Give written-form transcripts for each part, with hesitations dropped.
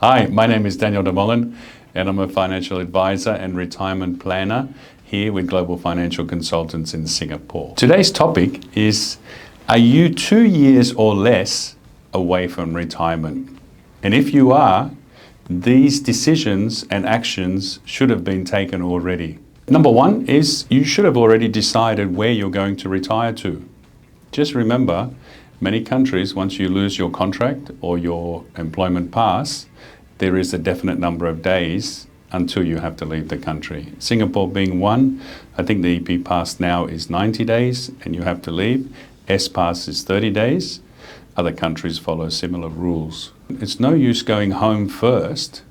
Hi, my name is Daniel Dalmolin, and I'm a financial advisor and retirement planner here with Global Financial Consultants in Singapore. Today's topic is, are you 2 years or less away from retirement? And if you are, these decisions and actions should have been taken already. Number one is you should have already decided where you're going to retire to. Just remember, many countries, once you lose your contract or your employment pass, there is a definite number of days until you have to leave the country. Singapore being one, I think the EP pass now is 90 days and you have to leave. S pass is 30 days. Other countries follow similar rules. It's no use going home first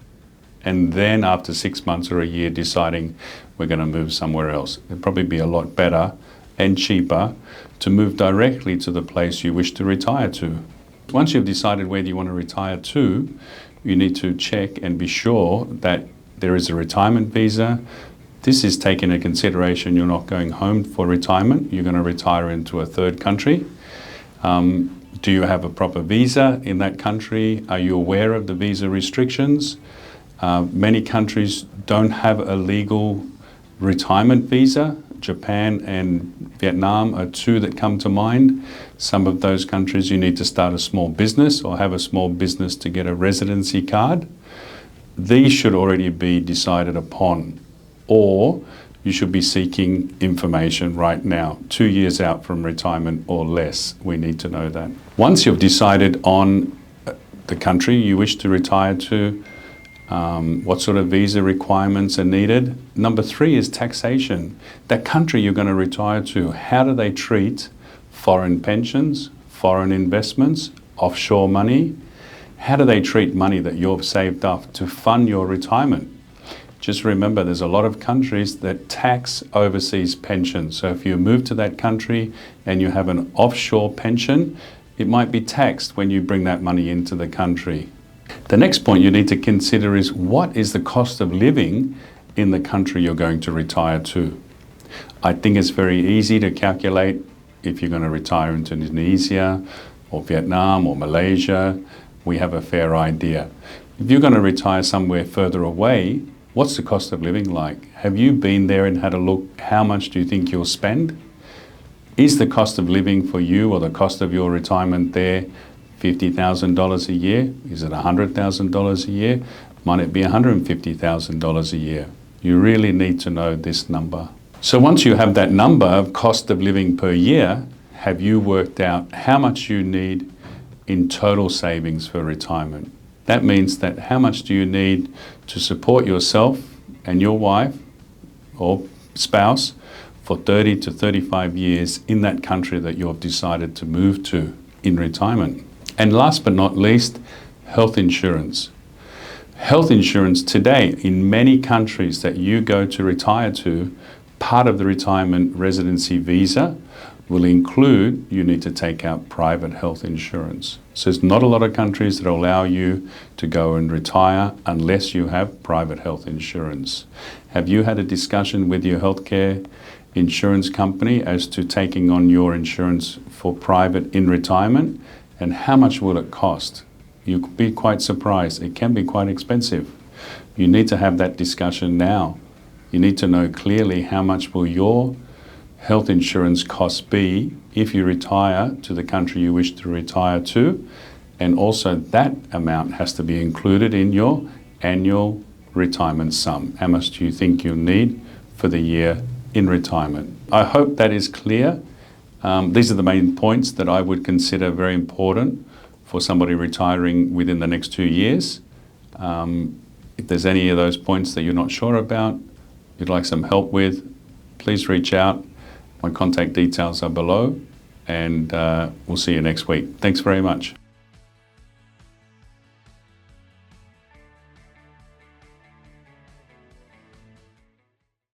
and then after 6 months or a year deciding we're going to move somewhere else. It'd probably be a lot better and cheaper to move directly to the place you wish to retire to. Once you've decided where you want to retire to, you need to check and be sure that there is a retirement visa. This is taken into consideration. You're not going home for retirement. You're going to retire into a third country. Do you have a proper visa in that country? Are you aware of the visa restrictions? Many countries don't have a legal retirement visa. Japan and Vietnam are two that come to mind. Some of those countries you need to start a small business or have a small business to get a residency card. These should already be decided upon, or you should be seeking information right now, 2 years out from retirement or less. We need to know that. Once you've decided on the country you wish to retire to, what sort of visa requirements are needed. Number 3 is taxation. That country you're going to retire to, how do they treat foreign pensions, foreign investments, offshore money? How do they treat money that you've saved up to fund your retirement? Just remember, there's a lot of countries that tax overseas pensions. So if you move to that country and you have an offshore pension, it might be taxed when you bring that money into the country. The next point you need to consider is, what is the cost of living in the country you're going to retire to? I think it's very easy to calculate if you're going to retire into Indonesia or Vietnam or Malaysia. We have a fair idea. If you're going to retire somewhere further away, what's the cost of living like? Have you been there and had a look? How much do you think you'll spend? Is the cost of living for you or the cost of your retirement there $50,000 a year? Is it $100,000 a year? Might it be $150,000 a year? You really need to know this number. So once you have that number of cost of living per year, have you worked out how much you need in total savings for retirement? That means that how much do you need to support yourself and your wife or spouse for 30 to 35 years in that country that you've decided to move to in retirement? And last but not least, health insurance. Health insurance today in many countries that you go to retire to, part of the retirement residency visa will include you need to take out private health insurance. So there's not a lot of countries that allow you to go and retire unless you have private health insurance. Have you had a discussion with your healthcare insurance company as to taking on your insurance for private in retirement? And how much will it cost? You could be quite surprised. It can be quite expensive. You need to have that discussion now. You need to know clearly how much will your health insurance costs be if you retire to the country you wish to retire to, and also that amount has to be included in your annual retirement sum. How much do you think you'll need for the year in retirement? I hope that is clear. These are the main points that I would consider very important for somebody retiring within the next 2 years. If there's any of those points that you're not sure about, you'd like some help with, please reach out. My contact details are below, and we'll see you next week. Thanks very much.